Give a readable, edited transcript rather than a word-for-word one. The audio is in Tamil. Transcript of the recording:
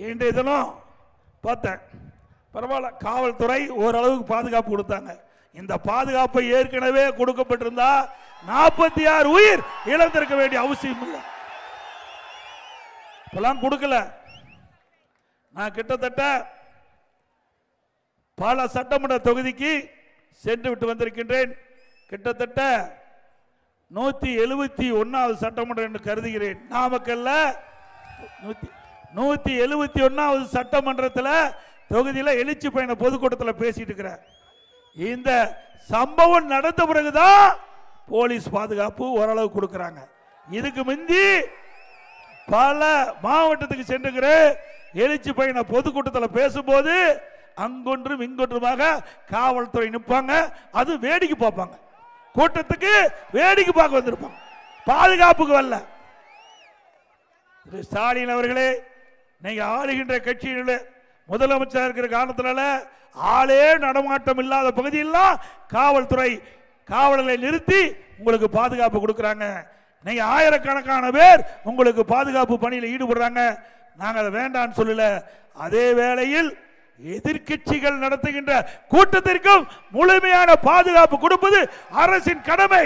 இன்றைய தினம் பார்த்தேன், பரவாயில்ல, காவல்துறை ஓரளவுக்கு பாதுகாப்பு கொடுத்தாங்க. இந்த பாதுகாப்பை ஏற்கனவே கொடுக்கப்பட்டிருந்தா 46 உயிர் இழந்திருக்க வேண்டிய அவசியம் இல்லை. இப்பெல்லாம் கொடுக்கல. நான் கிட்டத்தட்ட பல சட்டமன்ற தொகுதிக்கு சென்று விட்டு வந்திருக்கின்றேன். கிட்டத்தட்ட 171வது சட்டமன்றம் என்று கருதுகிறேன். நாமக்கல்ல 171வது சட்டமன்றத்தில் தொகுதியில் எழுச்சி பயண பொதுக்கூட்டத்தில் பேசிட்டு இருக்கிறேன். இந்த சம்பவம் நடந்த பிறகுதான் போலீஸ் பாதுகாப்பு ஓரளவு கொடுக்கிறாங்க. இதுக்கு முந்தி பல மாவட்டத்துக்கு சென்றுகிற எழுச்சி பயண பொதுக்கூட்டத்தில் பேசும்போது அங்கொன்றும் இங்கொன்றுமாக காவல்துறை நிற்பாங்க. அது வேடிக்கை பார்ப்பாங்க. கூட்டத்துக்கு வேடிக்கை பார்க்க வந்திருப்பாங்க, பாதுகாப்புக்கு வரல. ஸ்டாலின் அவர்களே, நீங்க ஆளுகின்ற கட்சியில முதலமைச்சர் இருக்கிற காரணத்தினால ஆளே நடமாட்டம் இல்லாத பகுதியெல்லாம் காவல்துறை காவலர்களை நிறுத்தி உங்களுக்கு பாதுகாப்பு கொடுக்கிறாங்க. நீங்க ஆயிரக்கணக்கான பேர் உங்களுக்கு பாதுகாப்பு பணியில் ஈடுபடுறாங்க. நாங்கள் அதை வேண்டான்னு சொல்லல. அதே வேளையில் எதிர்க்கட்சிகள் நடத்துகின்ற கூட்டத்திற்கும் முழுமையான பாதுகாப்பு கொடுப்பது அரசின் கடமை.